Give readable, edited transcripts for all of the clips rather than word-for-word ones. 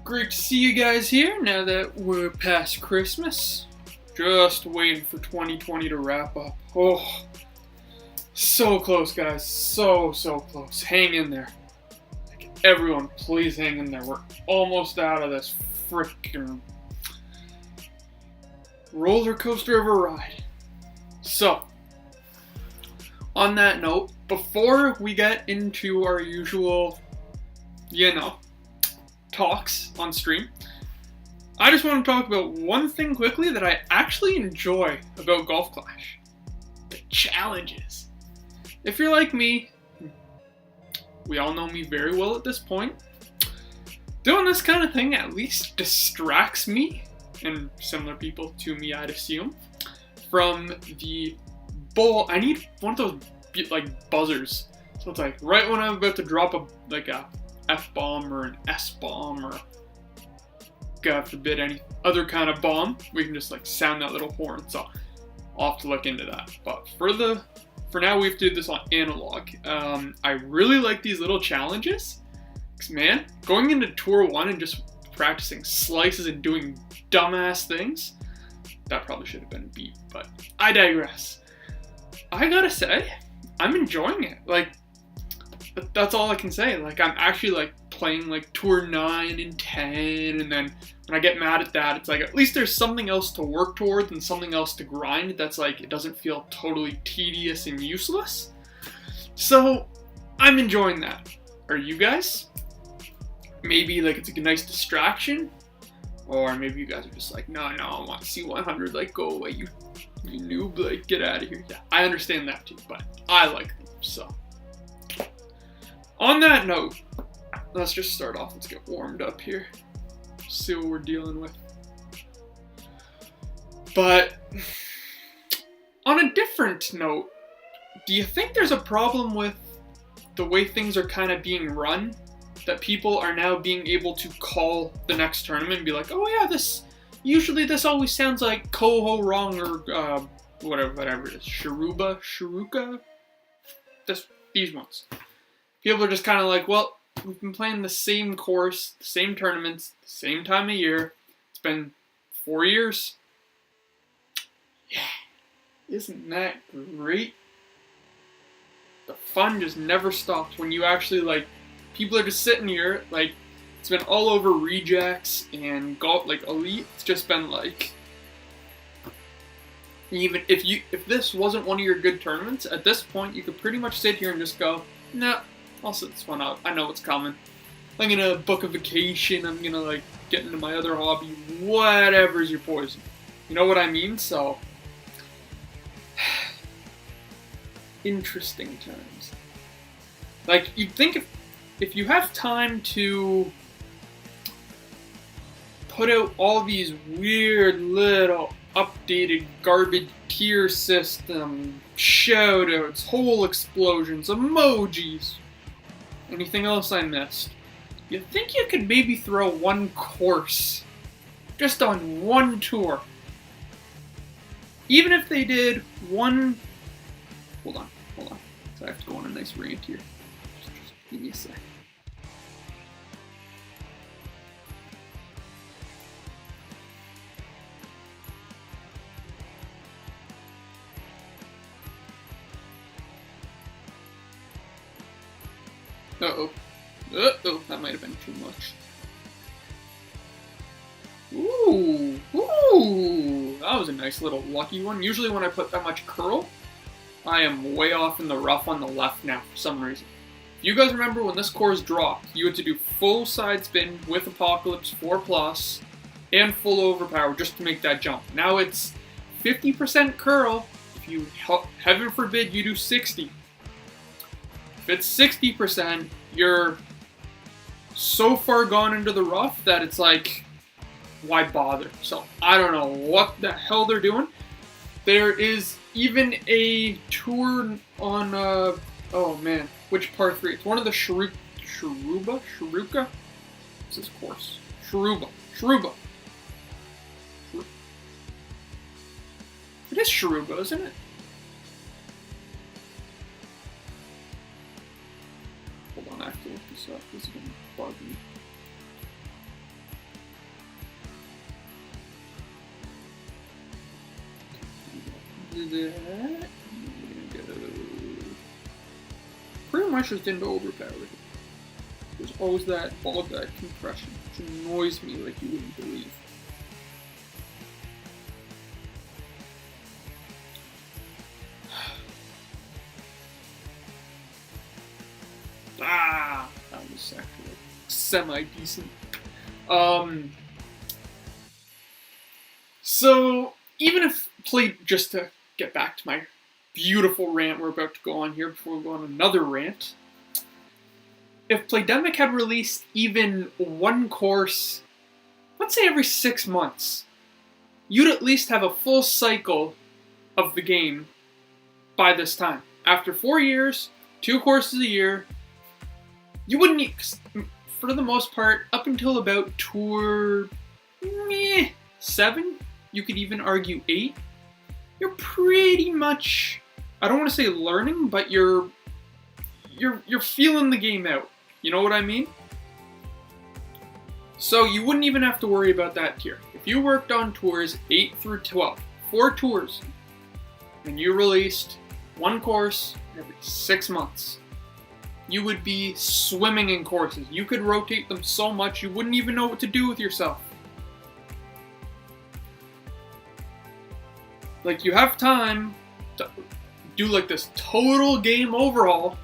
Great to see you guys here now that we're past Christmas. Just waiting for 2020 to wrap up. Oh, so close, guys. So close. Hang in there. Like, everyone, please hang in there. We're almost out of this freaking roller coaster of a ride. So, on that note, before we get into our usual, talks on stream, I just want to talk about one thing quickly that I actually enjoy about Golf Clash. The challenges. If you're like me, we all know me very well at this point, doing this kind of thing at least distracts me, and similar people to me I'd assume, from the bowl. I need one of those buzzers. So it's like right when I'm about to drop a F-bomb or an S-bomb or, God forbid, any other kind of bomb, we can just sound that little horn. So I'll have to look into that. But for now, we have to do this on analog. I really like these little challenges. 'Cause man, going into Tour 1 and just practicing slices and doing dumbass things, that probably should have been beat, but I digress. I gotta say, I'm enjoying it. That's all I can say. I'm actually playing Tour 9 and 10, and then when I get mad at that, it's at least there's something else to work towards and something else to grind that's it doesn't feel totally tedious and useless. So I'm enjoying that. Are you guys? Maybe it's a nice distraction, or maybe you guys are just no, I want C100, go away, you noob, get out of here. Yeah, I understand that too, but I like them. So on that note, let's just start off. Let's get warmed up here. See what we're dealing with. But on a different note, do you think there's a problem with the way things are kind of being run? That people are now being able to call the next tournament and be like, oh yeah, this always sounds like Koho wrong, or whatever it is. Sharuka? These ones. People are just kind of well, we've been playing the same course, the same tournaments, the same time of year. It's been 4 years. Yeah. Isn't that great? The fun just never stops when you actually, people are just sitting here, it's been all over rejects and golf, elite. It's just been even if this wasn't one of your good tournaments, at this point you could pretty much sit here and just go, nah, I'll sit this one out. I know what's coming. I'm gonna book a vacation. I'm gonna get into my other hobby. Whatever's your poison. You know what I mean? So interesting times. You'd think if you have time to put out all these weird little updated garbage tier system, shoutouts, whole explosions, emojis, anything else I missed, you think you could maybe throw one course just on one tour? Even if they did one... Hold on. So I have to go on a nice rant here. Just give me a sec. Uh-oh, that might have been too much. Ooh, that was a nice little lucky one. Usually when I put that much curl, I am way off in the rough on the left now for some reason. You guys remember when this course dropped, you had to do full side spin with Apocalypse 4+, and full overpower just to make that jump. Now it's 50% curl. If you, heaven forbid, you do 60. If it's 60%, you're so far gone into the rough that it's why bother? So I don't know what the hell they're doing. There is even a tour on, oh man, which par 3? It's one of the Sharuka? What's this course? Sharuba. It is Sharuba, isn't it? Hold on, I have to look this up. This is going to bug me. that. Pretty much just into overpowered. There's always that all of that compression, which annoys me like you wouldn't believe. Ah, that was actually semi-decent. So, even if just to get back to my beautiful rant we're about to go on here before we go on another rant, if Playdemic had released even one course, let's say every 6 months, you'd at least have a full cycle of the game by this time. After 4 years, 2 courses a year, you wouldn't need, for the most part, up until about tour 7, you could even argue 8, you're pretty much, I don't want to say learning, but you're feeling the game out. You know what I mean? So you wouldn't even have to worry about that tier. If you worked on tours 8 through 12, 4 tours, and you released one course every 6 months, you would be swimming in courses. You could rotate them so much you wouldn't even know what to do with yourself. Like, you have time to do like this total game overhaul.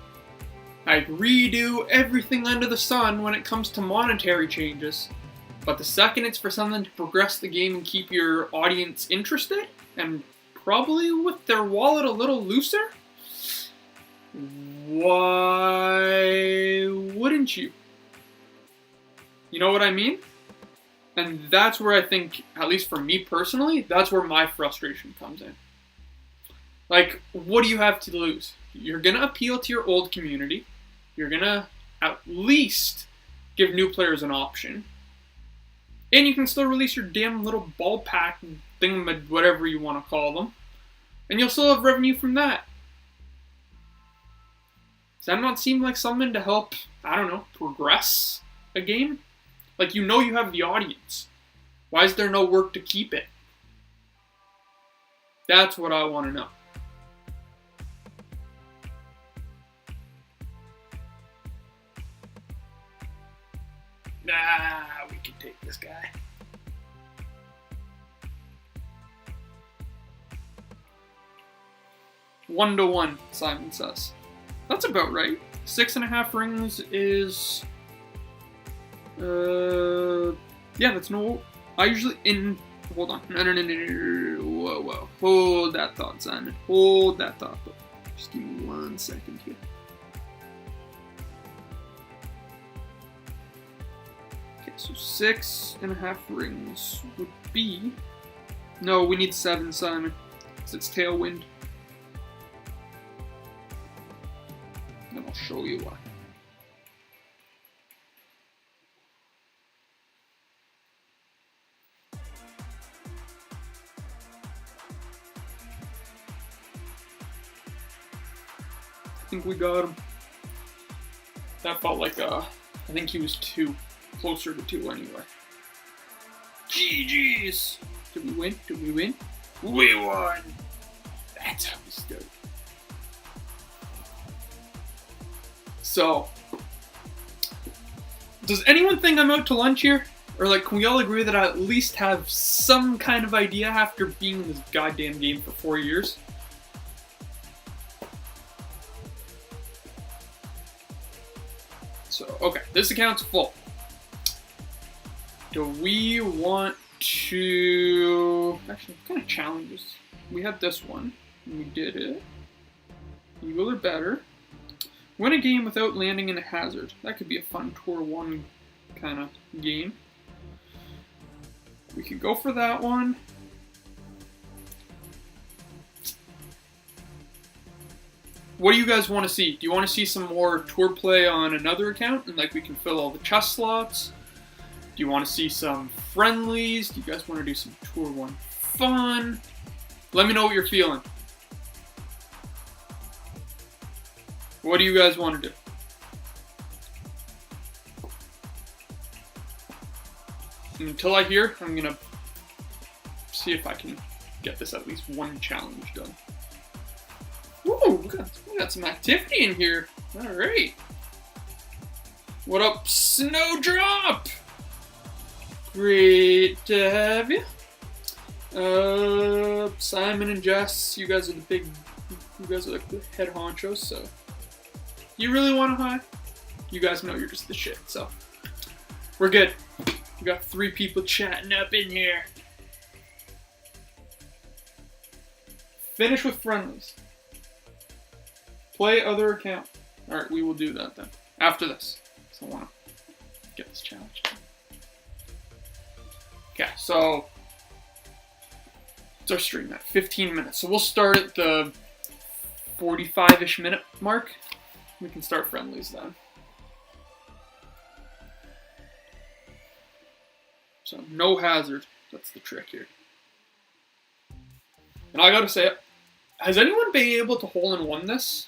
I'd redo everything under the sun when it comes to monetary changes. But the second it's for something to progress the game and keep your audience interested, and probably with their wallet a little looser, why wouldn't you? You know what I mean? And that's where I think, at least for me personally, that's where my frustration comes in. Like, what do you have to lose? You're going to appeal to your old community. You're going to at least give new players an option. And you can still release your damn little ball pack thing, whatever you want to call them. And you'll still have revenue from that. Does that not seem like something to help, I don't know, progress a game? Like, you know you have the audience. Why is there no work to keep it? That's what I want to know. Nah, we can take this guy. One to one, Simon says. That's about right. 6.5 rings is... yeah, that's no... I usually... Hold on. No. Whoa. Hold that thought, Simon. Hold that thought. Just give me 1 second here. Okay, so 6.5 rings would be... No, we need 7, Simon. Because it's Tailwind. And I'll show you why. I think we got him. That felt like I think he was 2. Closer to 2 anyway. GG's! Did we win? Did we win? We won! That's how we start. So, does anyone think I'm out to lunch here? Or like, can we all agree that I at least have some kind of idea after being in this goddamn game for 4 years? So, okay, this account's full. Do we want to... Actually, what kind of challenges? We had this one, and we did it. Eagle or better. Win a game without landing in a hazard. That could be a fun Tour 1 kind of game. We could go for that one. What do you guys want to see? Do you want to see some more tour play on another account? And like we can fill all the chest slots? Do you want to see some friendlies? Do you guys want to do some Tour 1 fun? Let me know what you're feeling. What do you guys want to do? And until I hear, I'm going to see if I can get this at least one challenge done. Woo! We got some activity in here. All right. What up, Snowdrop? Great to have you. Simon and Jess, you guys are like the head honchos, so you really want to hide? You guys know you're just the shit, so we're good. We got 3 people chatting up in here. Finish with friendlies. Play other account. Alright, we will do that then. After this. So I want to get this challenge done. Okay, so it's our stream at 15 minutes. So we'll start at the 45-ish minute mark. We can start friendlies then. So no hazard. That's the trick here. And I gotta say, has anyone been able to hole-in-one this?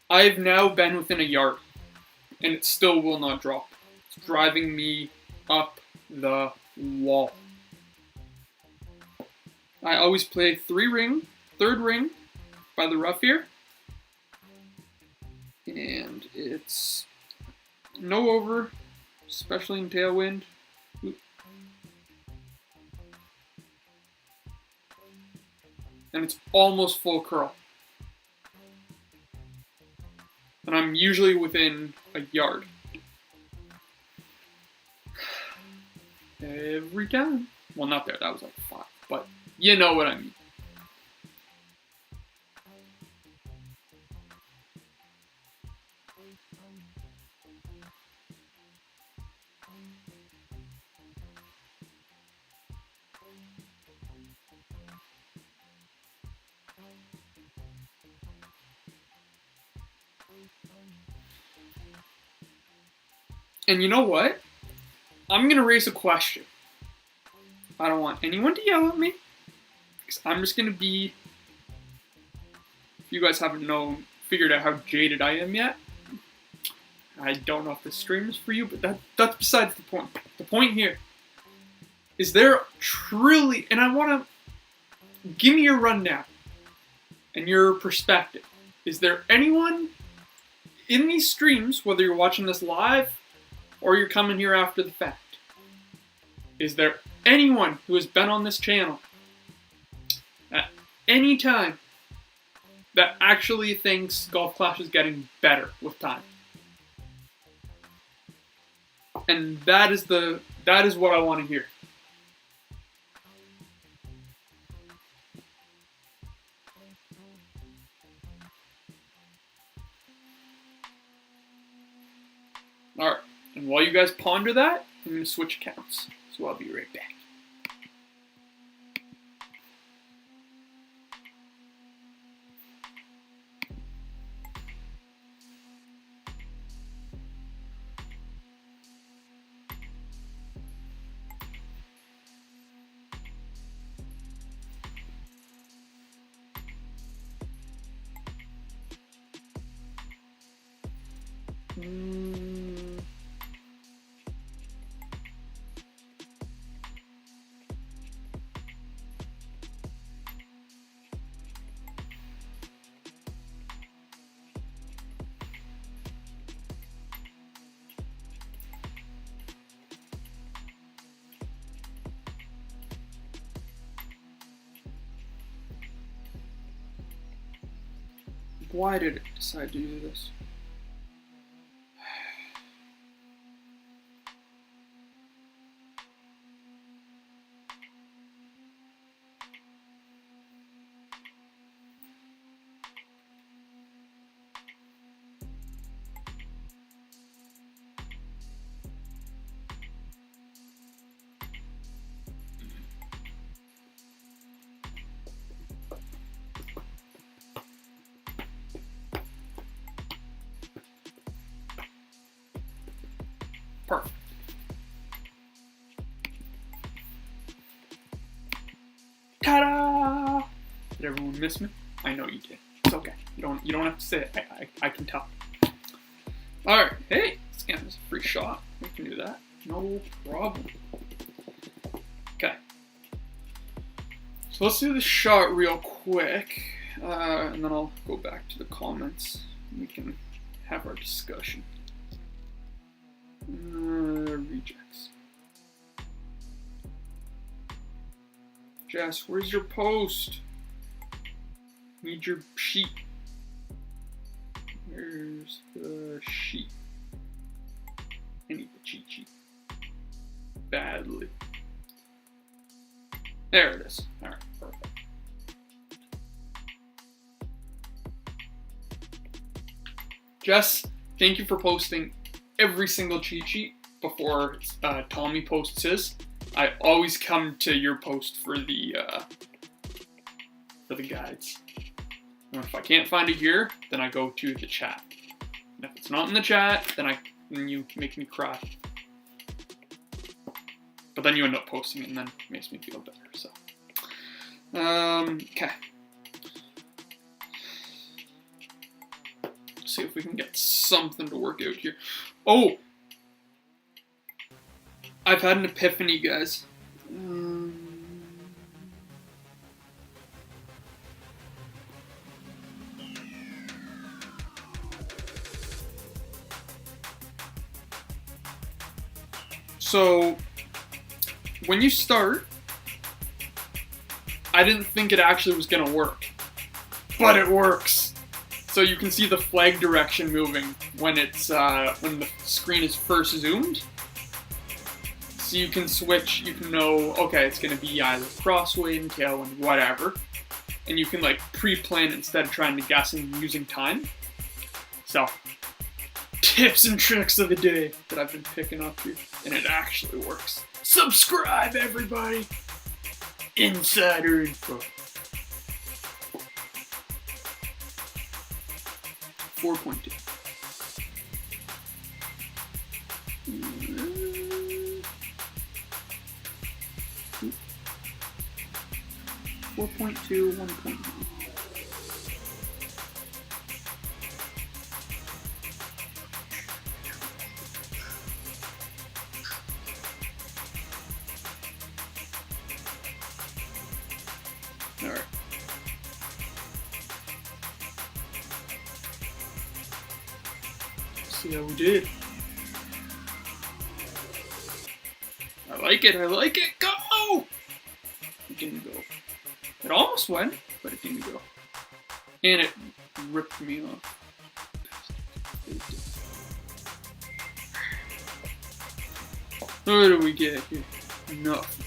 I've now been within a yard, and it still will not drop. It's driving me up the wall. I always play 3-ring, 3rd ring by the rough here. And it's no over, especially in tailwind. And it's almost full curl. And I'm usually within a yard. Every time. Well, not there, that was like 5, but you know what I mean. And you know what? I'm gonna raise a question. I don't want anyone to yell at me, because I'm just gonna be, if you guys haven't figured out how jaded I am yet, I don't know if this stream is for you, but that's besides the point. The point here is there truly, and I wanna, give me your rundown and your perspective. Is there anyone in these streams, whether you're watching this live or you're coming here after the fact, is there anyone who has been on this channel at any time that actually thinks Golf Clash is getting better with time? And that is what I want to hear. Alright. And while you guys ponder that, I'm going to switch accounts. So I'll be right back. Why did it decide to do this? Perfect. Ta-da! Did everyone miss me? I know you did. It's okay. You don't have to say it. I can tell. Alright, hey, scan is a free shot. We can do that. No problem. Okay. So let's do the shot real quick, and then I'll go back to the comments. We can have our discussion. Rejects. Jess, where's your post? Need your sheet. Where's the sheet? I need the cheat sheet. Badly. There it is. Alright, perfect. Jess, thank you for posting every single cheat sheet before Tommy posts his. I always come to your post for the guides. And if I can't find it here, then I go to the chat. And if it's not in the chat, then you make me cry. But then you end up posting it, and then it makes me feel better. So, okay. See if we can get something to work out here. Oh, I've had an epiphany, guys. So, when you start, I didn't think it actually was gonna work, but it works. So you can see the flag direction moving when it's when the screen is first zoomed. So you can switch. You can know, okay, it's gonna be either crosswind, tailwind, whatever, and you can like pre-plan instead of trying to guess and using time. So, tips and tricks of the day that I've been picking up here, and it actually works. Subscribe, everybody! Insider info. 4.2. 4.2, 1.9. All right. See how we did. I like it, I like it, go! It didn't go. It almost went, but it didn't go. And it ripped me off. What do we get here? Nothing.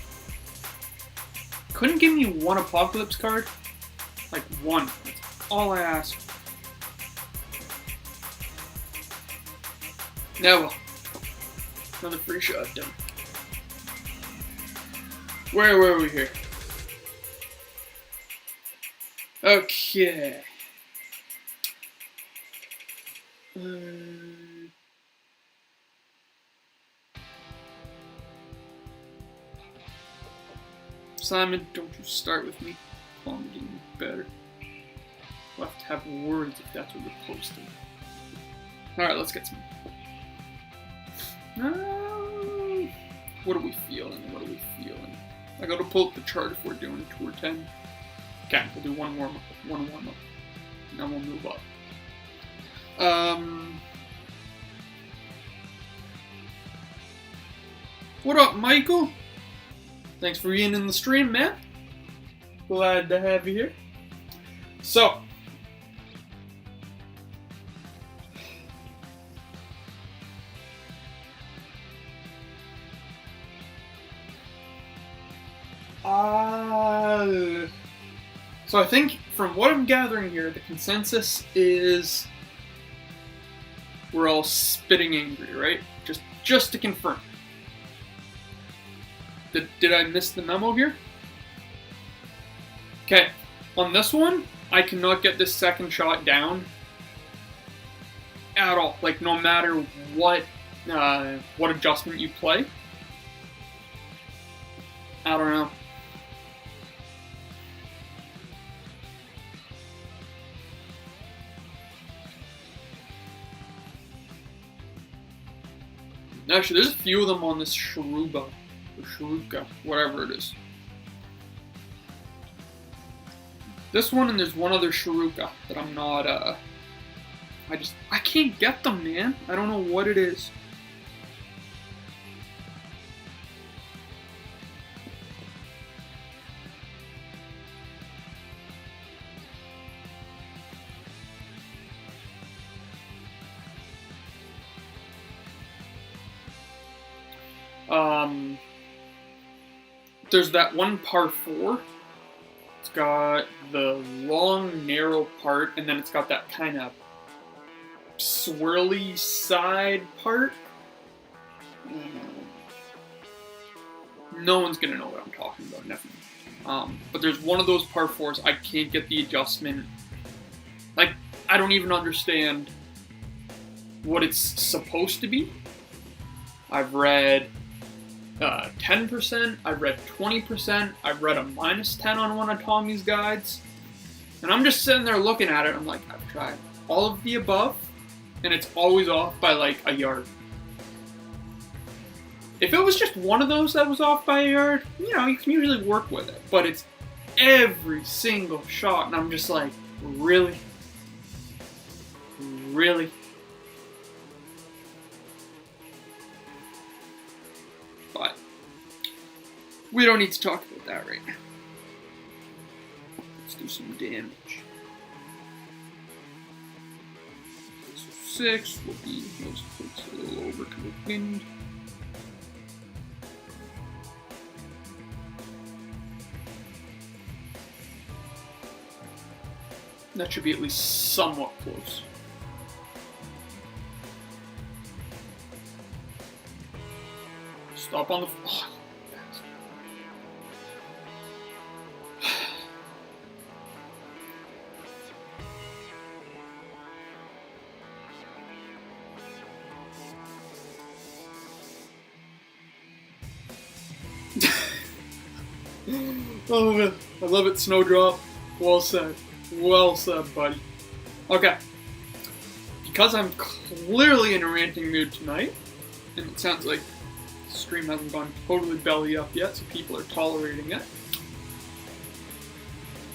Couldn't give me one Apocalypse card? Like one. That's all I asked. Now, well, another free shot done. Where were we here? Okay. Simon, don't you start with me. I'm getting better. We'll have to have words if that's what you're posting. Alright, let's get some. What are we feeling? What are we feeling? I gotta pull up the chart if we're doing Tour 10. Okay, we'll do one warm-up. And then we'll move up. What up, Michael? Thanks for being in the stream, man. Glad to have you here. So, I think from what I'm gathering here, the consensus is we're all spitting angry, right? Just to confirm. Did I miss the memo here? Okay, on this one, I cannot get this second shot down at all. Like, no matter what adjustment you play. I don't know. Actually, there's a few of them on this Sharuba, or Sharuka, whatever it is. This one, and there's one other Sharuka that I'm not, I can't get them, man. I don't know what it is. There's that one par 4. It's got the long, narrow part, and then it's got that kind of swirly side part. No one's gonna know what I'm talking about, never. But there's one of those par 4s, I can't get the adjustment. Like, I don't even understand what it's supposed to be. I've read 10%, I've read 20%, I've read a -10 on one of Tommy's guides, and I'm just sitting there looking at it, I'm like, I've tried all of the above, and it's always off by like a yard. If it was just one of those that was off by a yard, you know, you can usually work with it, but it's every single shot, and I'm just like, really? Really? But we don't need to talk about that right now. Let's do some damage. So 6 will be those folks a little over to the wind. That should be at least somewhat close. Stop on the... Oh, oh man, I love it, Snowdrop. Well said. Well said, buddy. Okay. Because I'm clearly in a ranting mood tonight, and it sounds like the stream hasn't gone totally belly up yet, so people are tolerating it.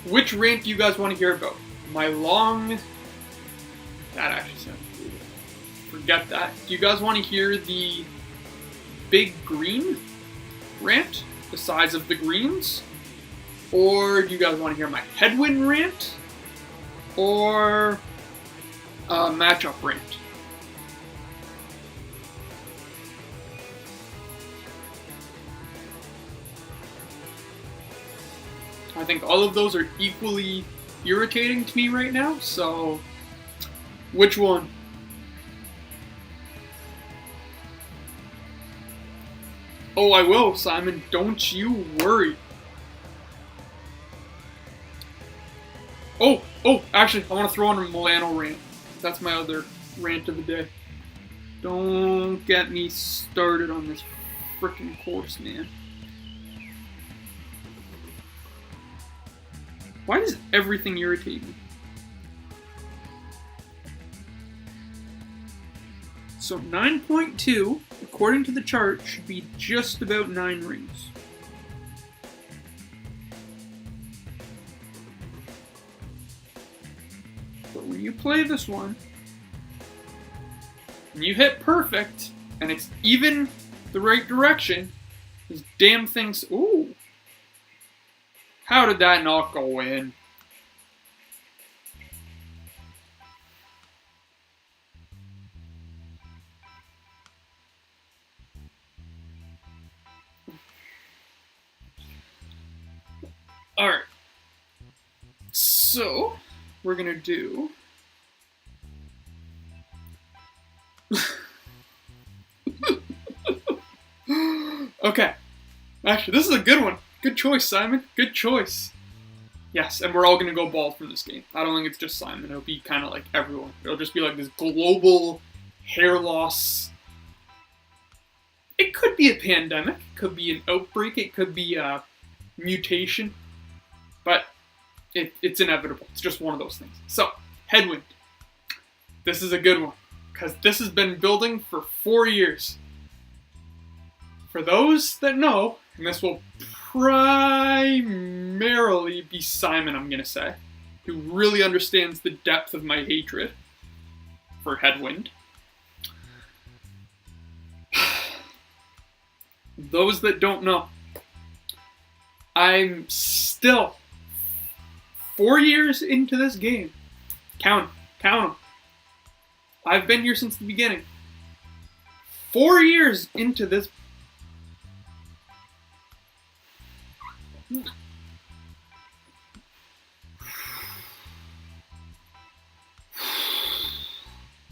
Which rant do you guys want to hear about? My long... That actually sounds brutal. Forget that. Do you guys want to hear the big green rant? The size of the greens? Or do you guys want to hear my headwind rant? Or matchup rant? I think all of those are equally irritating to me right now, so which one? Oh, I will, Simon. Don't you worry. Oh, actually, I want to throw in a Milano rant. That's my other rant of the day. Don't get me started on this frickin' course, man. Why does everything irritate me? So 9.2, according to the chart, should be just about 9 rings. But when you play this one, and you hit perfect, and it's even the right direction, these damn things... Ooh! How did that not go in? Alright. So, we're gonna do... Okay. Actually, this is a good one. Good choice, Simon. Good choice. Yes, and we're all going to go bald from this game. I don't think it's just Simon. It'll be kind of like everyone. It'll just be like this global hair loss. It could be a pandemic. It could be an outbreak. It could be a mutation. But it's inevitable. It's just one of those things. So, headwind. This is a good one. Because this has been building for 4 years. For those that know, and this will primarily be Simon, I'm going to say, who really understands the depth of my hatred for headwind. Those that don't know, I'm still 4 years into this game. Count them. I've been here since the beginning. 4 years into this.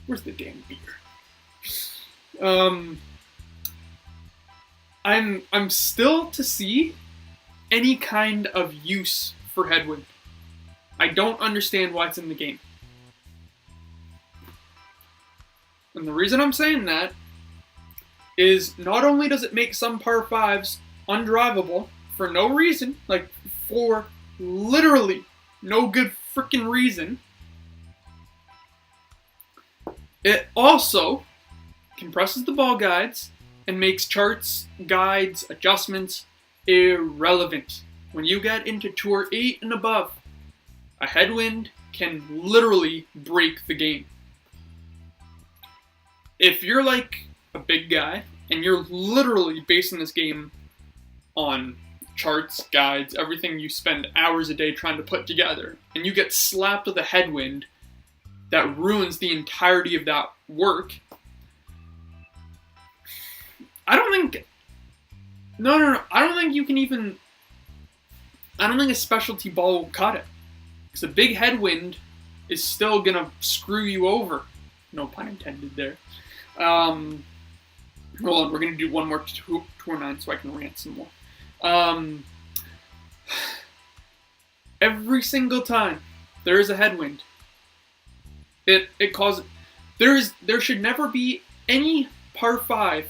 Where's the damn beer? I'm still to see any kind of use for headwind. I don't understand why it's in the game. And the reason I'm saying that is not only does it make some par 5s undrivable for no reason, like for literally no good freaking reason, it also compresses the ball guides and makes charts, guides, adjustments irrelevant. When you get into Tour 8 and above, a headwind can literally break the game. If you're like a big guy and you're literally basing this game on charts, guides, everything you spend hours a day trying to put together, and you get slapped with a headwind that ruins the entirety of that work, I don't think you can even. I don't think a specialty ball will cut it. Because a big headwind is still gonna screw you over. No pun intended there. Hold on, we're gonna do one more Tour 9 so I can rant some more. Every single time there is a headwind, it causes. There should never be any par 5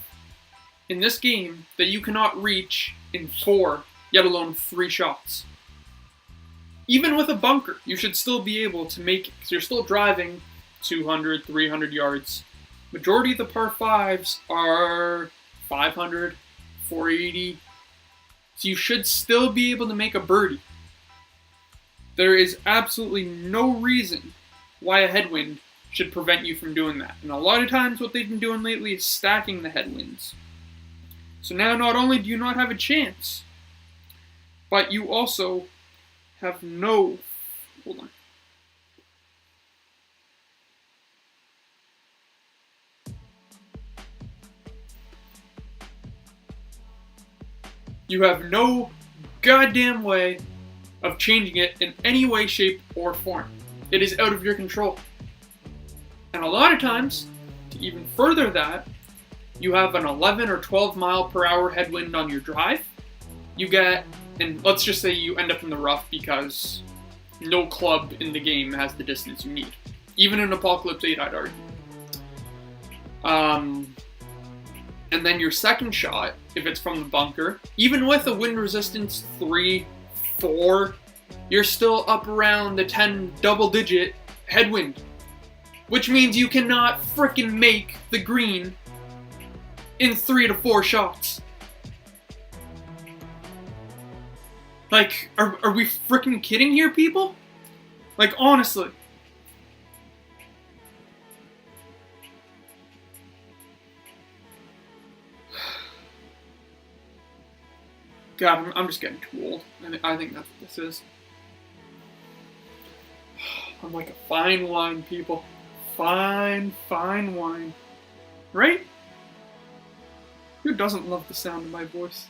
in this game that you cannot reach in 4, yet alone 3 shots. Even with a bunker, you should still be able to make it, because you're still driving 200, 300 yards. Majority of the par 5s are 500, 480, so you should still be able to make a birdie. There is absolutely no reason why a headwind should prevent you from doing that. And a lot of times what they've been doing lately is stacking the headwinds. So now not only do you not have a chance, but you also have no... Hold on. You have no goddamn way of changing it in any way, shape, or form. It is out of your control. And a lot of times, to even further that, you have an 11 or 12 mile per hour headwind on your drive. You get, and let's just say you end up in the rough because no club in the game has the distance you need. Even in Apocalypse 8, I'd argue. And then your second shot, if it's from the bunker, even with a wind resistance 3, 4, you're still up around the 10 double-digit headwind. Which means you cannot frickin' make the green in 3 to 4 shots. Like, are we frickin' kidding here, people? Like, honestly. God, I'm just getting too old. I think that's what this is. I'm like a fine wine, people. Fine wine. Right? Who doesn't love the sound of my voice?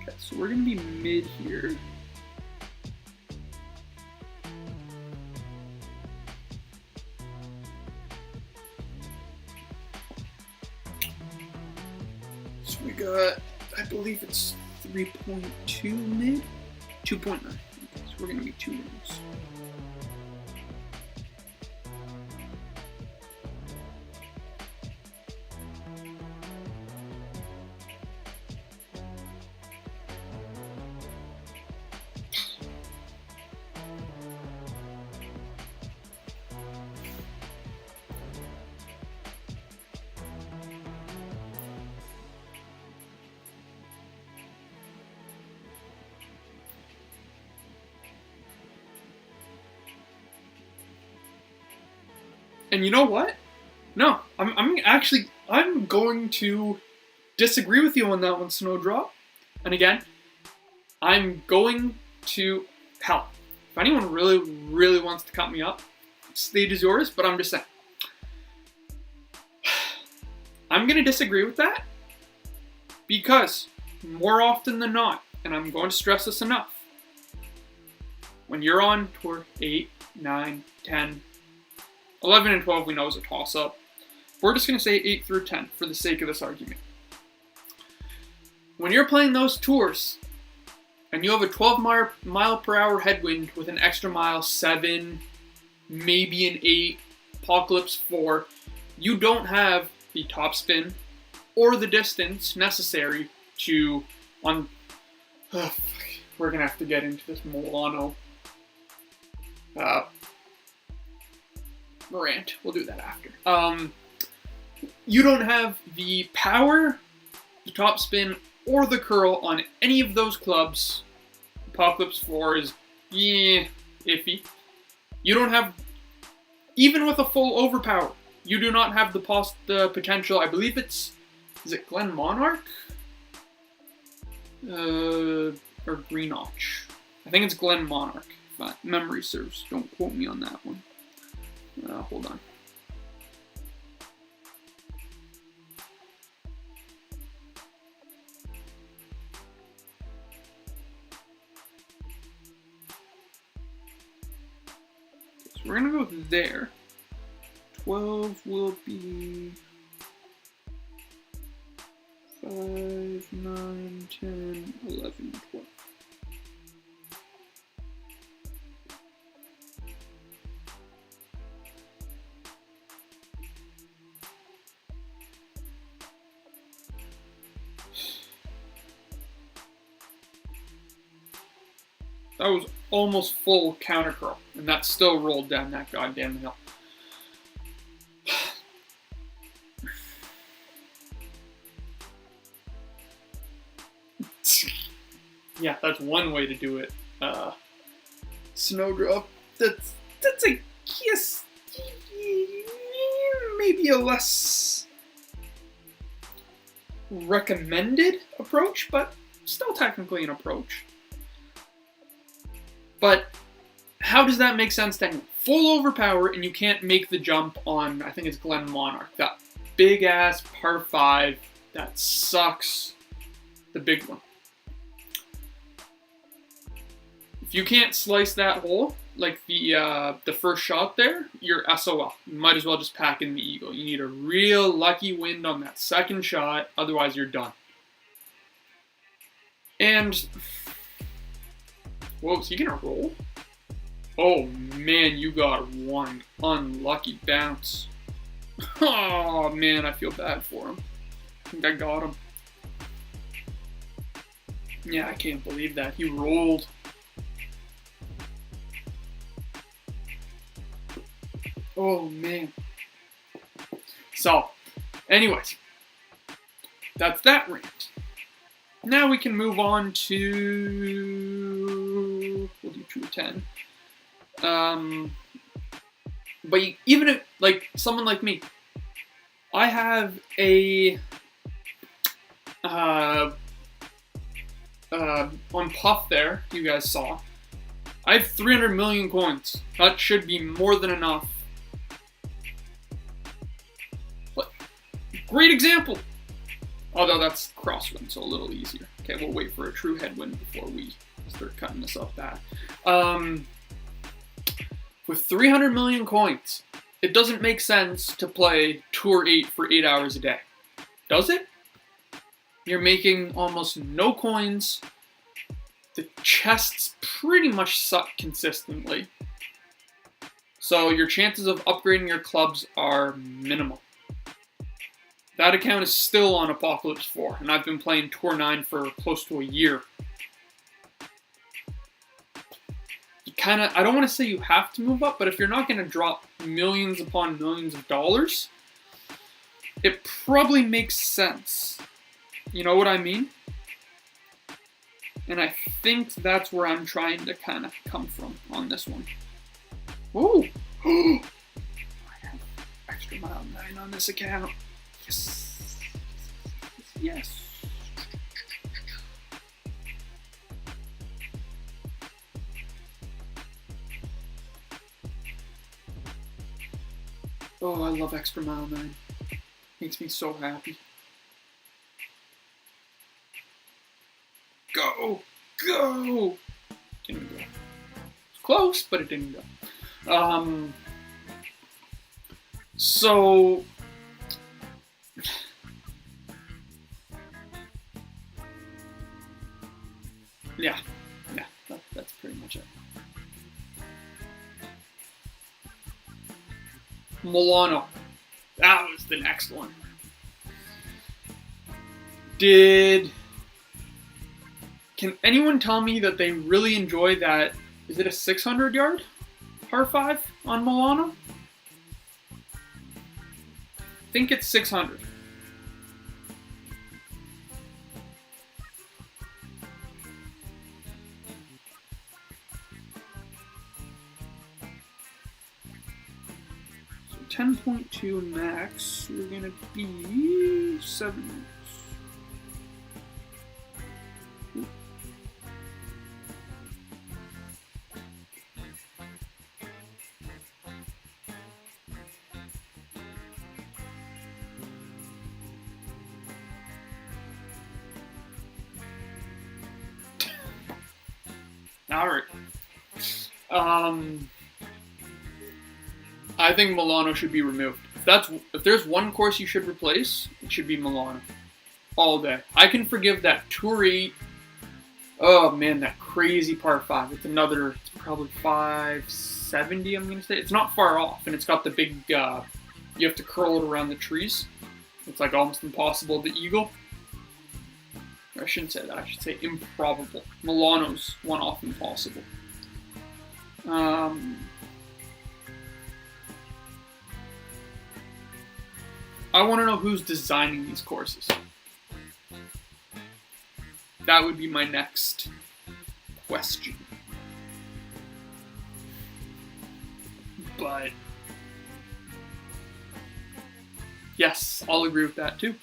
Okay, so we're gonna be mid here. So we got, I believe it's 3.2 mid? 2.9. Okay, so we're gonna be 2 rooms. And you know what? No, I'm going to disagree with you on that one, Snowdrop. And again, I'm going to hell. If anyone really, really wants to cut me up, stage is yours. But I'm just saying, I'm going to disagree with that because more often than not, and I'm going to stress this enough, when you're on tour 8, 9, 10, 11, and 12, we know is a toss-up. We're just going to say 8 through 10 for the sake of this argument. When you're playing those tours, and you have a 12 mile per hour headwind with an extra mile, 7, maybe an 8, Apocalypse 4, you don't have the top spin or the distance necessary to, we're going to have to get into this Milano rant. We'll do that after. You don't have the power, the top spin, or the curl on any of those clubs. Apocalypse 4 is, iffy. You don't have, even with a full overpower, you do not have the potential, I believe is it Glen Monarch? Or Greenoch. I think it's Glen Monarch, if my memory serves. Don't quote me on that one. Hold on. So we're gonna go there. 12 will be 5, 9, 10, 11, 12. That was almost full counter curl, and that still rolled down that goddamn hill. Yeah, that's one way to do it. Snowdrop. That's I guess maybe a less recommended approach, but still technically an approach. But how does that make sense to anyone? Full overpower, and you can't make the jump on, I think it's Glen Monarch, that big ass par 5 that sucks, the big one. If you can't slice that hole, like the first shot there, you're SOL. You might as well just pack in the eagle. You need a real lucky wind on that second shot, otherwise you're done. And whoa, is he gonna roll? Oh man, you got one unlucky bounce. Oh man, I feel bad for him. I think I got him. Yeah, I can't believe that. He rolled. Oh man. So, anyways, that's that rant. Now we can move on to, we'll do 2 10. But even if, like, someone like me, I have a, on Puff there, you guys saw, I have 300 million coins. That should be more than enough. But, great example! Although that's crosswind, so a little easier. Okay, we'll wait for a true headwind before we start cutting this up bad. With 300 million coins, it doesn't make sense to play Tour 8 for 8 hours a day. Does it? You're making almost no coins. The chests pretty much suck consistently. So your chances of upgrading your clubs are minimal. That account is still on Apocalypse 4, and I've been playing Tour 9 for close to a year. You I don't want to say you have to move up, but if you're not going to drop millions upon millions of dollars, it probably makes sense. You know what I mean? And I think that's where I'm trying to kind of come from on this one. Ooh! extra mile 9 on this account. Yes. Yes. Oh, I love extra mile 9. Makes me so happy. Go! Go! Didn't go. It's close, but it didn't go. So... Yeah, that's pretty much it. Milano. That was the next one. Can anyone tell me that they really enjoy that? Is it a 600 yard par 5 on Milano? I think it's 600. So 10.2 max, we're gonna be 7 minutes. Alright. I think Milano should be removed. If there's one course you should replace, it should be Milano. All day. I can forgive that Tour 8. Oh man, that crazy par 5. It's probably 570, I'm gonna say. It's not far off, and it's got the big, you have to curl it around the trees. It's like almost impossible to eagle. I shouldn't say that, I should say improbable. Milano's one off impossible. I want to know who's designing these courses. That would be my next question. But yes, I'll agree with that too.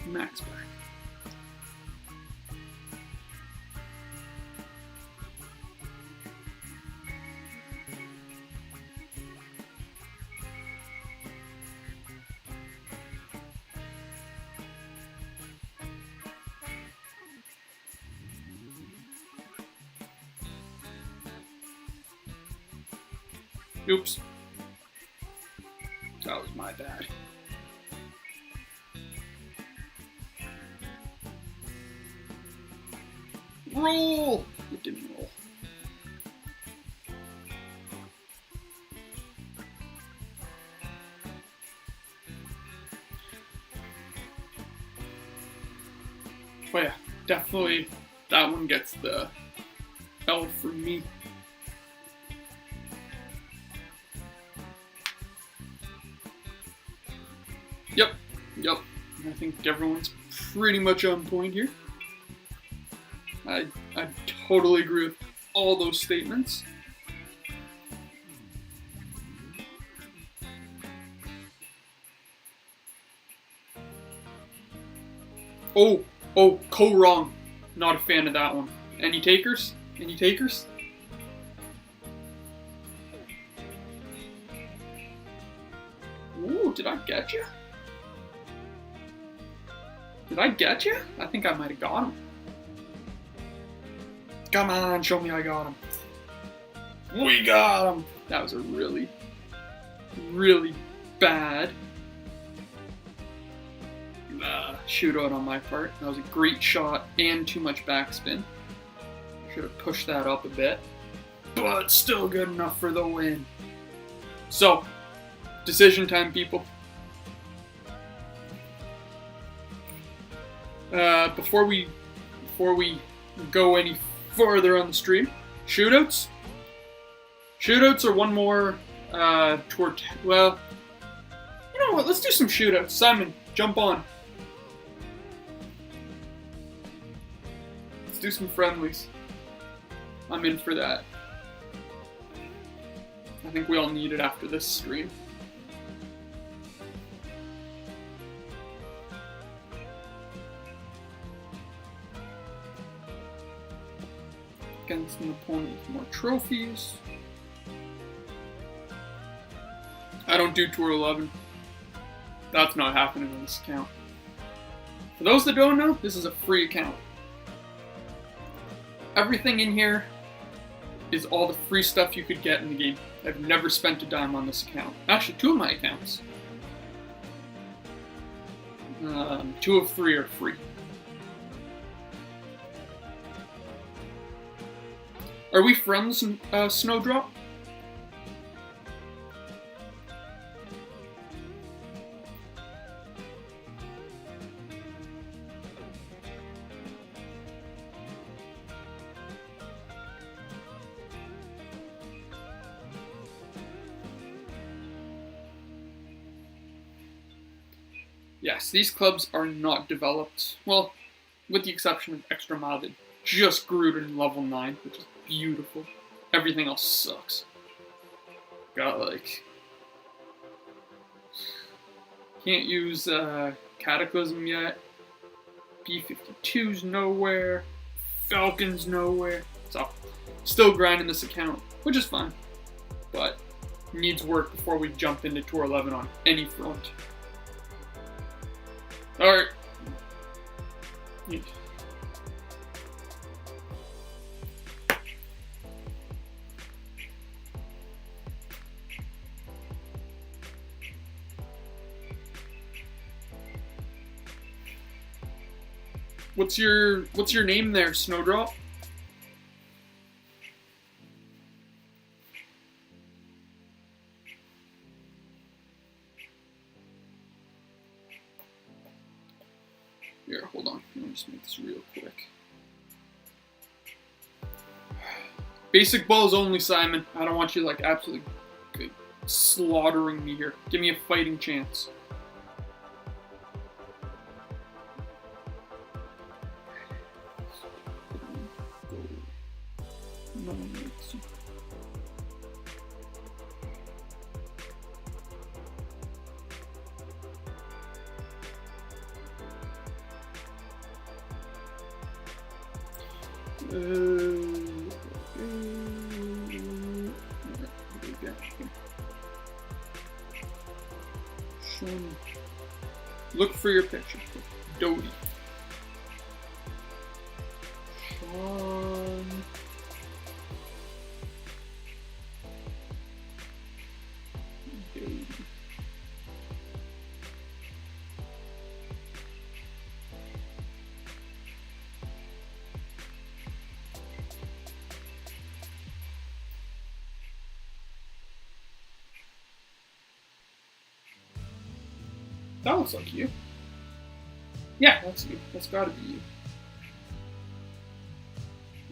Max back. Oops. That was my bad. Roll! It didn't roll. Oh yeah, definitely that one gets the L for me. Yep. I think everyone's pretty much on point here. I totally agree with all those statements. Oh, co-wrong. Not a fan of that one. Any takers? Any takers? Ooh, did I get you? Did I get you? I think I might have got him. Come on, show me I got him. We got him! That was a really, really bad shootout on my part. That was a great shot and too much backspin. Should have pushed that up a bit. But still good enough for the win. So, decision time, people. Before we go any further on the stream, shootouts. Shootouts are one more Well, you know what? Let's do some shootouts. Simon, jump on. Let's do some friendlies. I'm in for that. I think we all need it after this stream. Against an opponent with more trophies. I don't do Tour 11. That's not happening on this account. For those that don't know, this is a free account. Everything in here is all the free stuff you could get in the game. I've never spent a dime on this account. Actually, 2 of my accounts. 2 of 3 are free. Are we friends, Snowdrop? Yes, these clubs are not developed. Well, with the exception of Extra Mile that just grew to level 9, which is beautiful. Everything else sucks. Got like... Can't use Cataclysm yet. P52's nowhere. Falcon's nowhere. So, still grinding this account, which is fine. But, needs work before we jump into Tour 11 on any front. Alright. What's your name there, Snowdrop? Here, hold on. Let me just make this real quick. Basic balls only, Simon. I don't want you like absolutely slaughtering me here. Give me a fighting chance. Look for your picture. Dodie. Sean. Dodie. That looks like you. Yeah, that's you. That's gotta be you.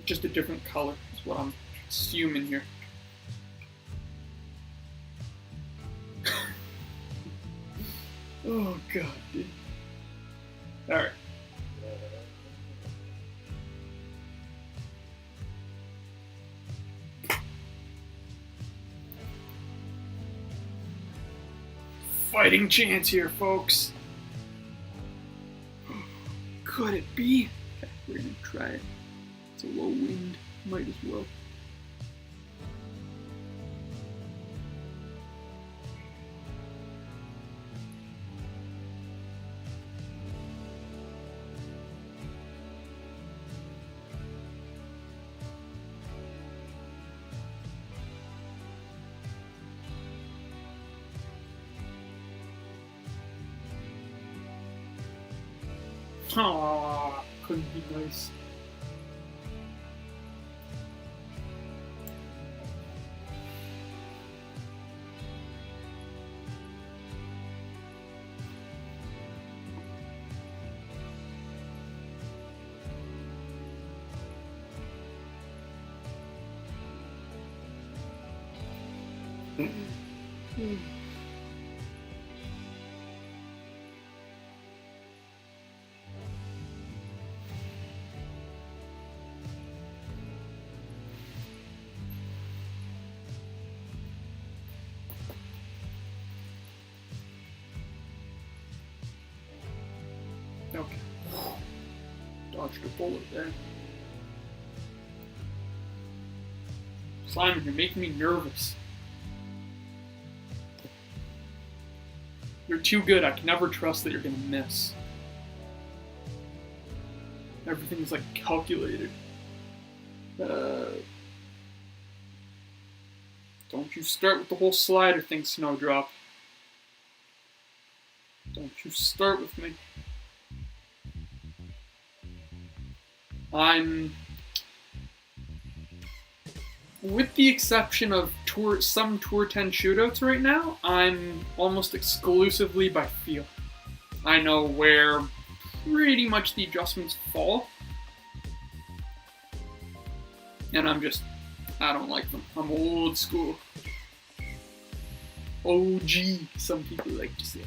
Just a different color is what I'm assuming here. Oh god, dude. Alright. Fighting chance here, folks. Could it be? Okay, we're gonna try it. It's a low wind. Might as well. Aww, couldn't be nice. Okay. Dodged a bullet there. Simon, you're making me nervous. You're too good. I can never trust that you're gonna miss. Everything's like calculated. Don't you start with the whole slider thing, Snowdrop. Don't you start with me. With the exception of some Tour 10 shootouts right now, I'm almost exclusively by feel. I know where pretty much the adjustments fall. And I don't like them. I'm old school. OG, some people like to say.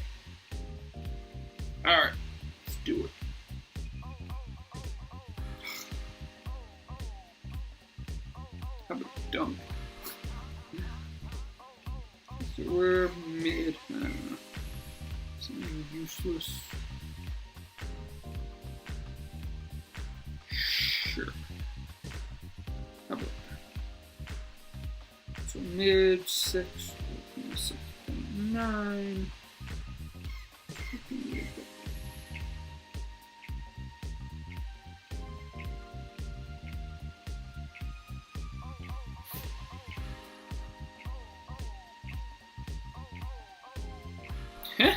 Alright, let's do it. How about dunk? So we're mid. Something useless. Sure. How about that? So mid 6, 6.9.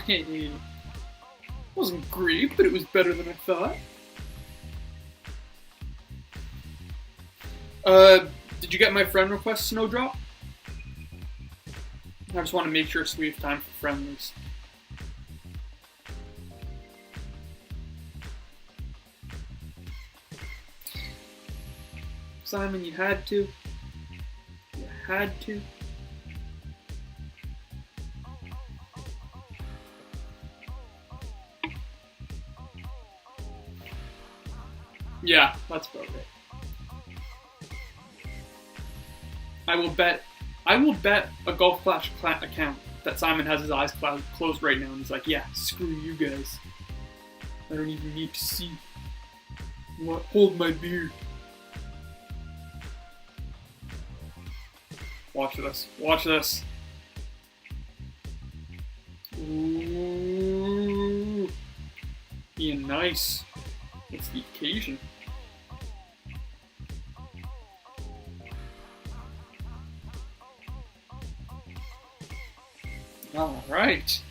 Hey, wasn't great, but it was better than I thought. Did you get my friend request, Snowdrop? I just want to make sure so we have time for friendlies. Simon, you had to. You had to. Yeah, that's about it. I will bet a Golf Clash account that Simon has his eyes closed right now and he's like, yeah, screw you guys. I don't even need to see. What? Hold my beer. Watch this. Watch this. Ooh. Being nice. It's the occasion. All right.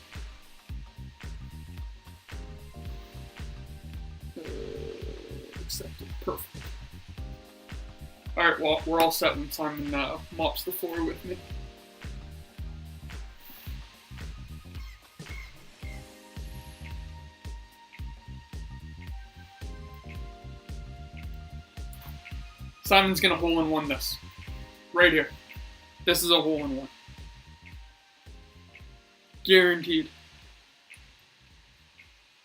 Accepted. Perfect. All right. Well, we're all set when Simon mops the floor with me. Simon's gonna hole-in-one this. Right here. This is a hole-in-one. Guaranteed.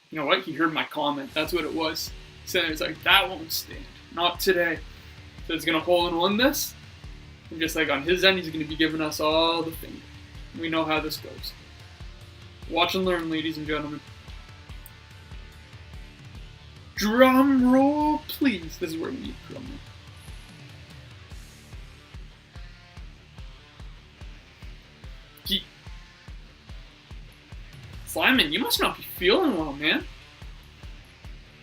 You know what? He heard my comment. That's what it was. So it's like, that won't stand. Not today. So it's gonna hole-in-one this. And just like on his end, he's gonna be giving us all the finger. We know how this goes. Watch and learn, ladies and gentlemen. Drum roll, please. This is where we need drum roll. Simon, you must not be feeling well, man.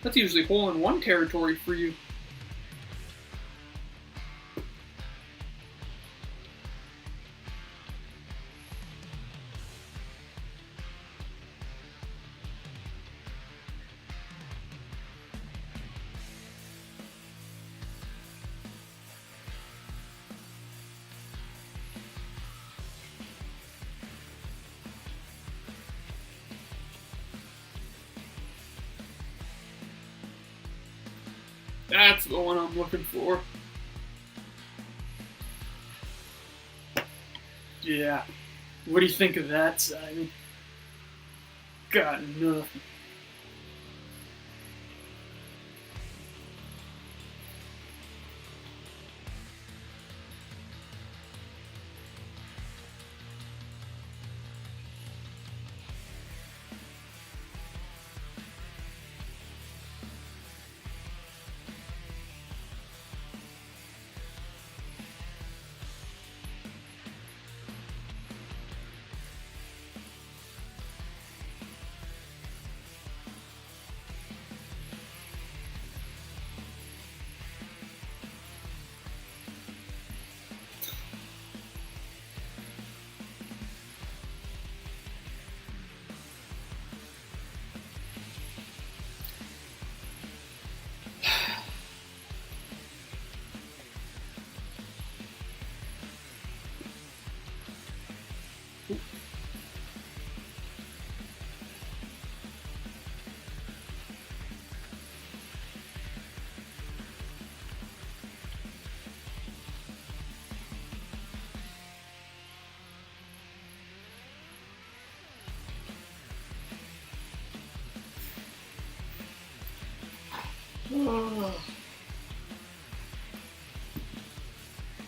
That's usually hole-in-one territory for you. That's the one I'm looking for. Yeah. What do you think of that, Simon? Got nothing.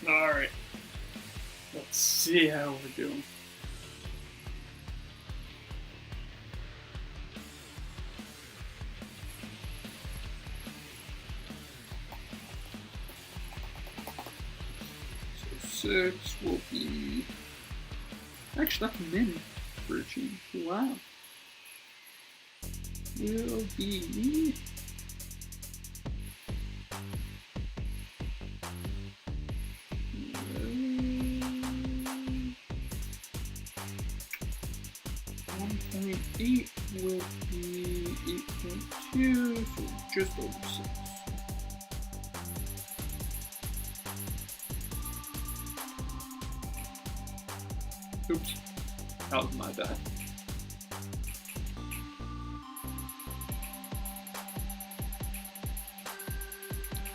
Alright. Let's see how we're doing. So 6 will be... Actually, that's mini for a change. Wow. Will be... .8 will be 8.2, so just over 6. Oops, that was my bad.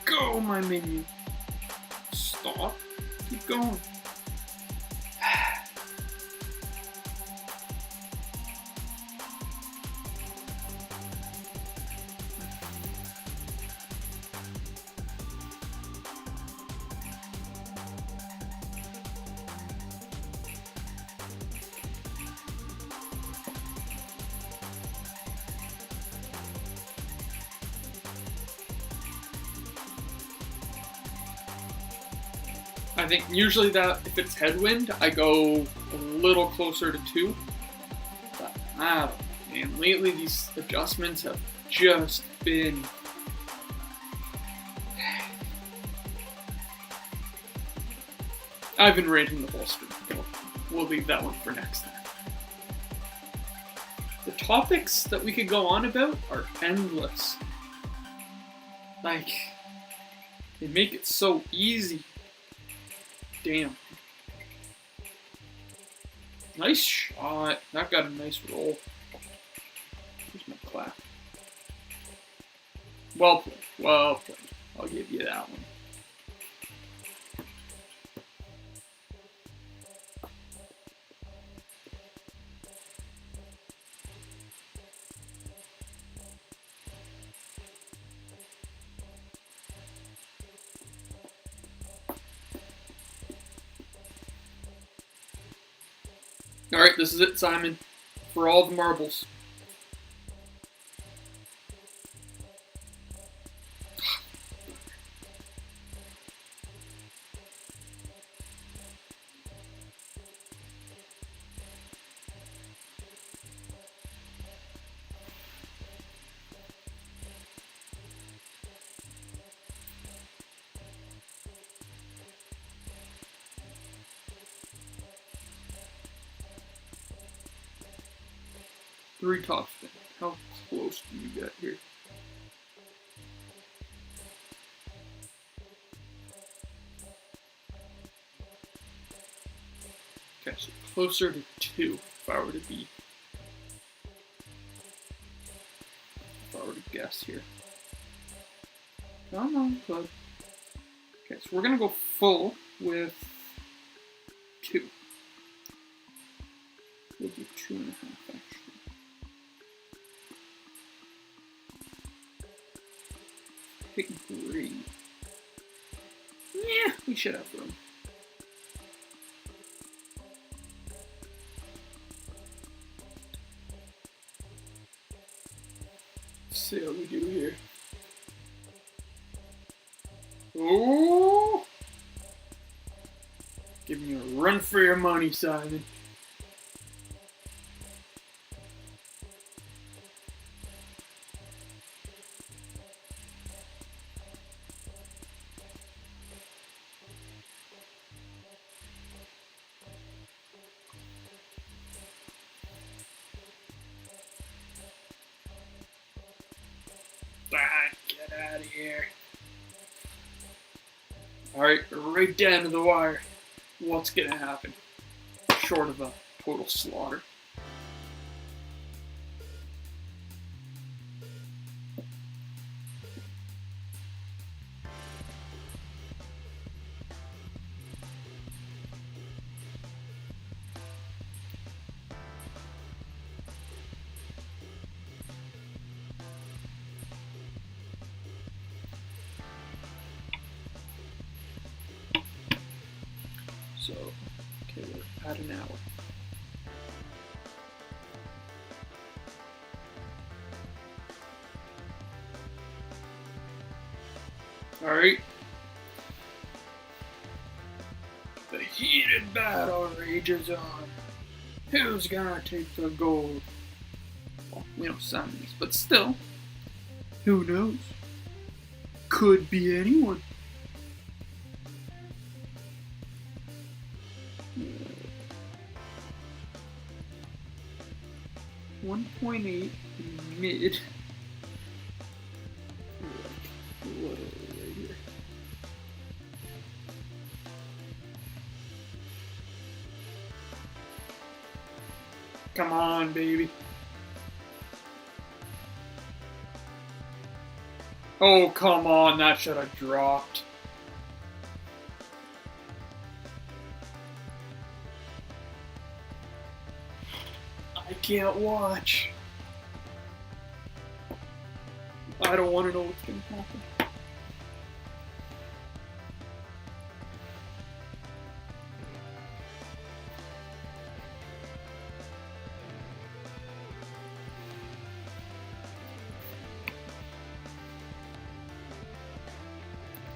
Go, my menu. Stop. Keep going. I think usually that if it's headwind, I go a little closer to 2. But I don't know, man. Lately these adjustments have just been... I've been rating the whole stream. We'll leave that one for next time. The topics that we could go on about are endless. Like, they make it so easy. Damn. Nice shot. That got a nice roll. Here's my clap. Well played. Well played. I'll give you that one. Alright, this is it, Simon. For all the marbles. Three top spin. How close do you get here? Okay, so closer to 2 if I were to be... If I were to guess here. Come on, club. Okay, so we're gonna go full with 2. We'll do 2.5 extra. Pick 3. Yeah, we should have room. Let's see how we do here. Oh! Giving you a run for your money, Simon. Get out of here. Alright, right down to the wire. What's gonna happen? Short of a total slaughter. So, okay, we're at an hour. Alright. The heated battle rages on. Who's gonna take the gold? Well, we know Simon is, but still, who knows? Could be anyone. 1.8 mid. Right here. Come on, baby. Oh, come on, that should have dropped. I can't watch. I don't want to know what's going to happen.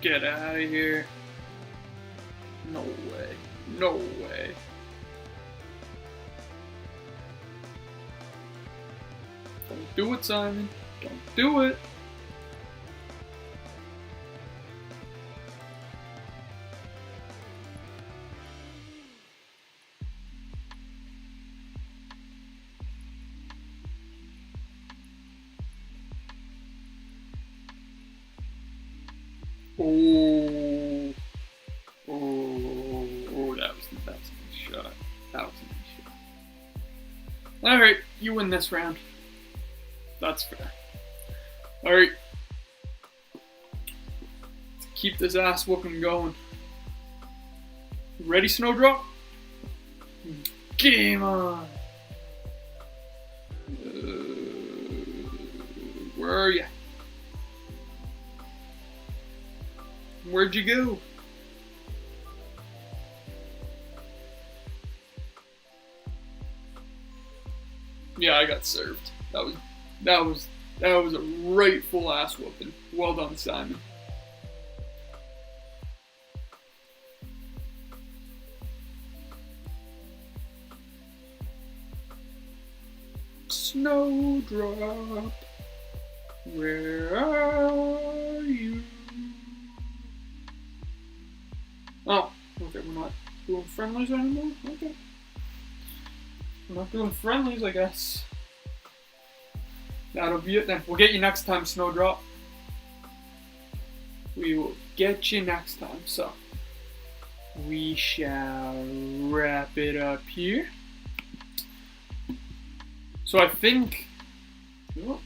Get out of here. No way. No way. Don't do it, Simon. Don't do it. Oh, that was a nice shot. That was a nice shot. Alright, you win this round. That's fair. Alright. Keep this ass whooping going. Ready, Snowdrop? Game on! Where are you? Where'd you go? Yeah, I got served. That was a rightful ass whooping. Well done, Simon. Snowdrop, where are you? Oh, okay, we're not doing friendlies anymore? Okay. We're not doing friendlies, I guess. That'll be it then. We'll get you next time, Snowdrop. We will get you next time. So, we shall wrap it up here. So I think... Where's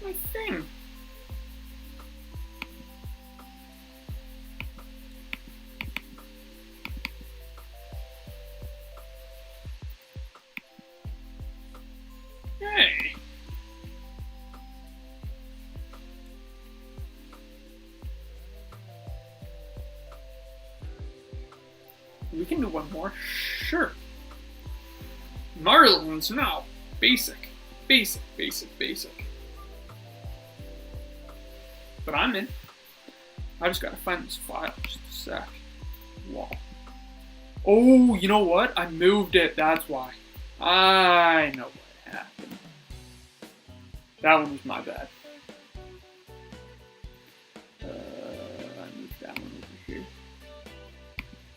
my thing? can do one more. Sure. Marlins now. Basic. Basic, basic, basic. But I'm in. I just gotta find this file. Just a sec. Wow. Oh, you know what? I moved it. That's why. I know what happened. That one was my bad. I moved that one over here.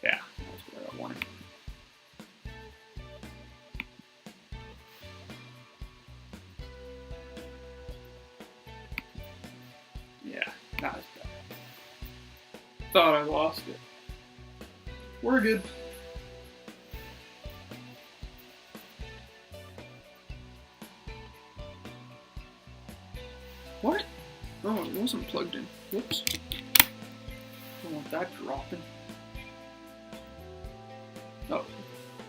Yeah, that's what I wanted. Yeah, that was better. Thought I lost it. We're good. What? Oh, it wasn't plugged in. Whoops. Don't want that dropping. Oh.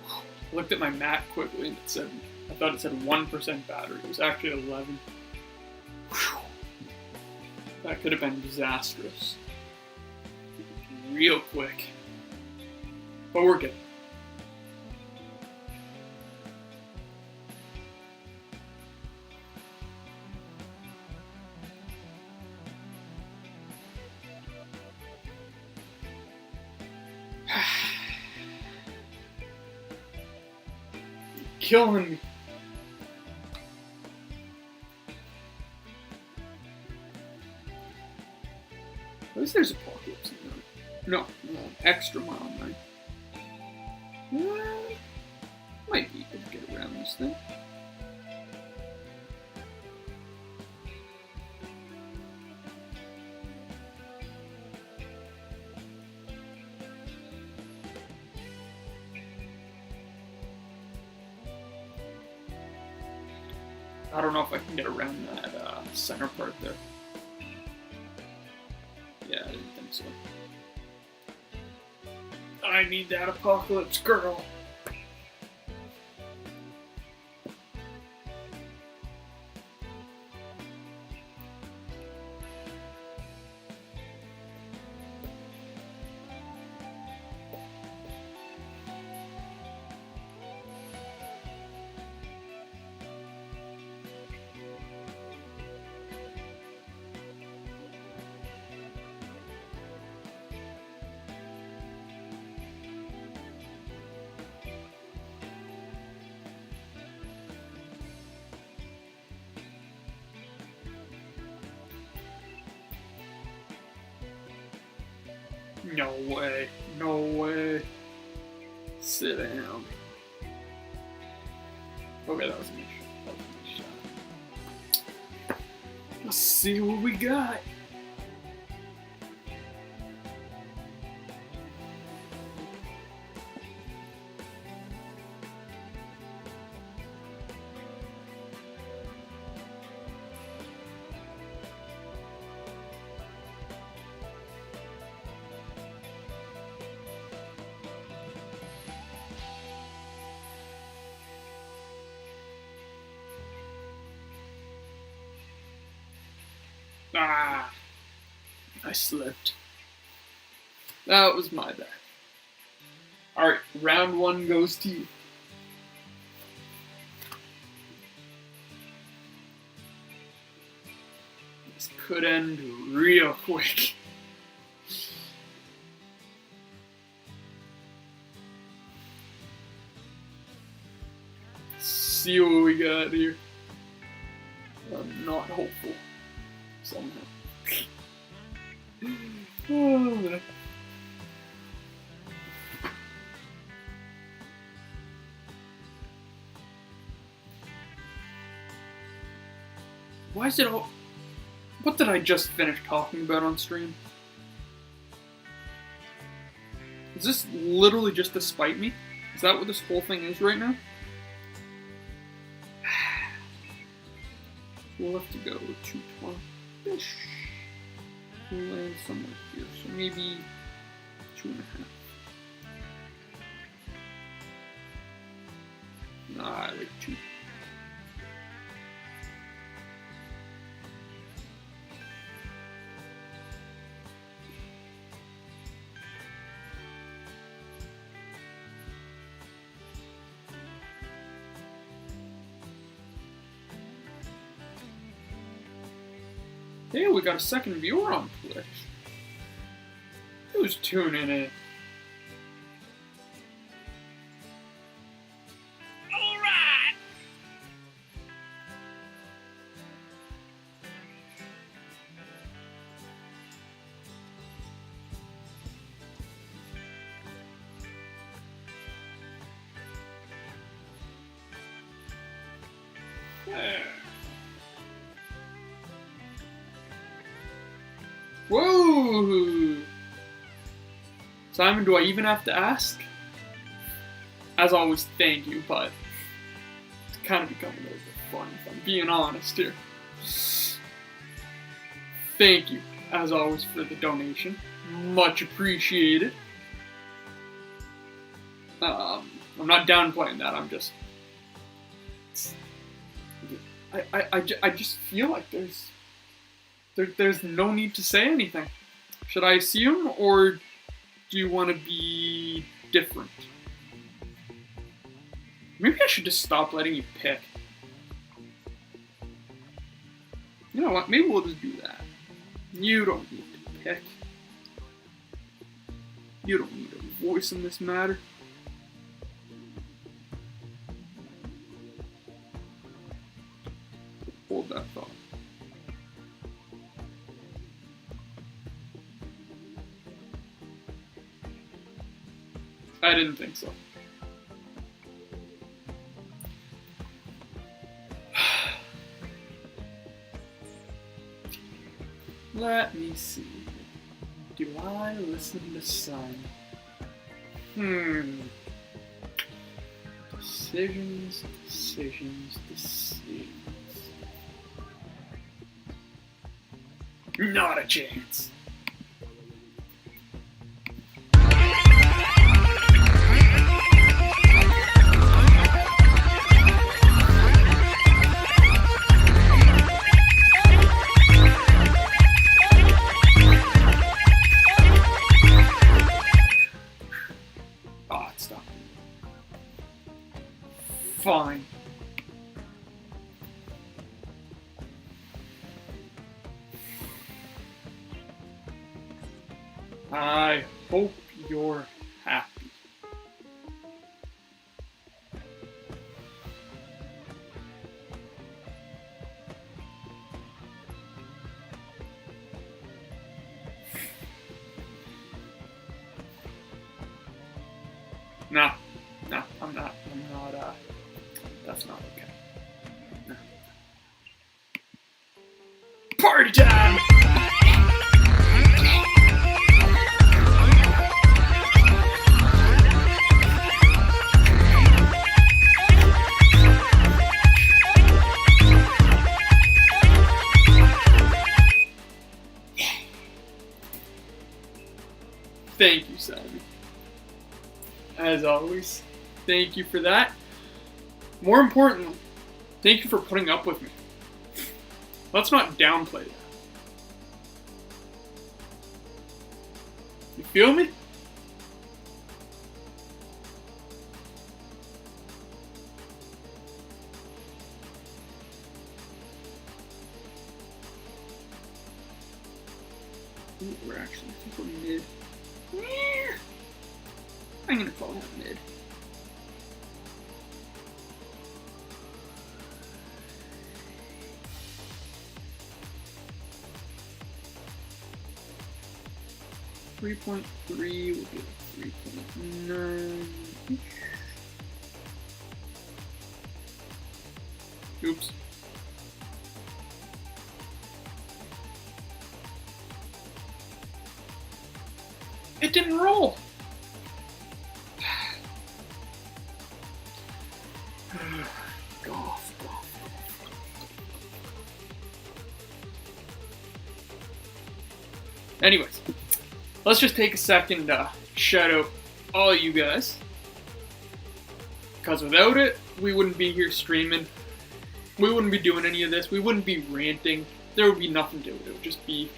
I looked at my mat quickly and it said, I thought it said 1% battery. It was actually 11. Whew. That could have been disastrous. Real quick. But we're good. Killing me. At least there's apocalypse in there. No, extra mile 9. Might be able to get around this thing. I don't know if I can get around that center part there. Yeah, I didn't think so. I need that apocalypse girl. No way. No way. Sit down. Okay, that was a nice shot. That was a nice shot. Let's see what we got. Ah, I slipped. That was my bad. Alright, round 1 goes to you. This could end real quick. See what we got here. I'm not hopeful. Somehow. Oh, man. Why is it all... What did I just finish talking about on stream? Is this literally just to spite me? Is that what this whole thing is right now? We'll have to go 220-ish. We'll land somewhere here, so maybe 2.5. Nah, like 2. Hey, we got a second viewer on Twitch. Who's tuning in? Alright! There. Whoa! Simon, do I even have to ask? As always, thank you, but it's kind of becoming a little bit fun if I'm being honest here. Thank you, as always, for the donation. Much appreciated. I'm not downplaying that, I'm just... I just feel like there's no need to say anything. Should I assume, or do you want to be different? Maybe I should just stop letting you pick. You know what, maybe we'll just do that. You don't need to pick. You don't need a voice in this matter. Hold that thought. I didn't think so. Let me see. Do I listen to Simon? Decisions. Not a chance. Oh, it stopped. Fine. I hope you're happy. No, I'm not, that's not okay. No. Party time! Thank you, Simon. As always, thank you for that. More importantly, thank you for putting up with me. Let's not downplay that. You feel me? Ooh, we're actually, I think we're mid. I'm gonna call that mid. .3 will be 3.9. Oops. It didn't roll. Golf. Anyways, let's just take a second to shout out all you guys. Because without it, we wouldn't be here streaming. We wouldn't be doing any of this. We wouldn't be ranting. There would be nothing to it. It would just be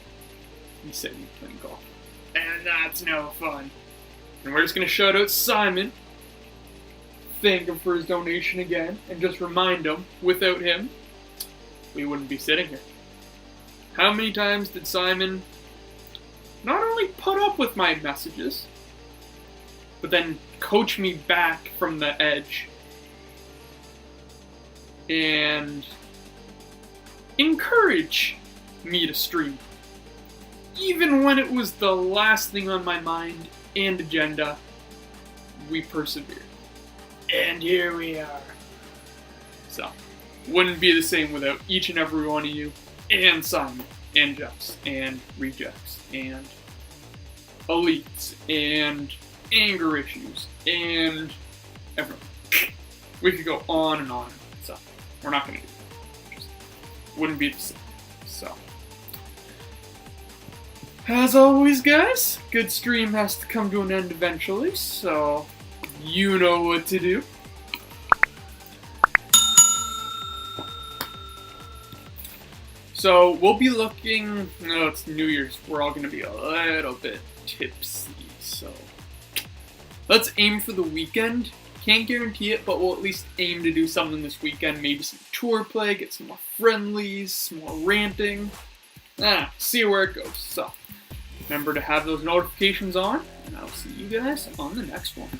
me sitting playing golf. And that's no fun. And we're just going to shout out Simon. Thank him for his donation again. And just remind him, without him, we wouldn't be sitting here. How many times did Simon not only put up with my messages, but then coach me back from the edge and encourage me to stream, even when it was the last thing on my mind and agenda. We persevered, and here we are. So, wouldn't be the same without each and every one of you, and Simon, and Jeffs, and Rejects, and Elites, and Anger Issues, and everyone. We could go on and on. So, we're not going to do that. Just wouldn't be the same. So, as always, guys, good stream has to come to an end eventually, so you know what to do. So, we'll be looking, it's New Year's, we're all going to be a little bit tipsy, so let's aim for the weekend. Can't guarantee it, but we'll at least aim to do something this weekend, maybe some tour play, get some more friendlies, some more ranting, see where it goes. So, remember to have those notifications on, and I'll see you guys on the next one.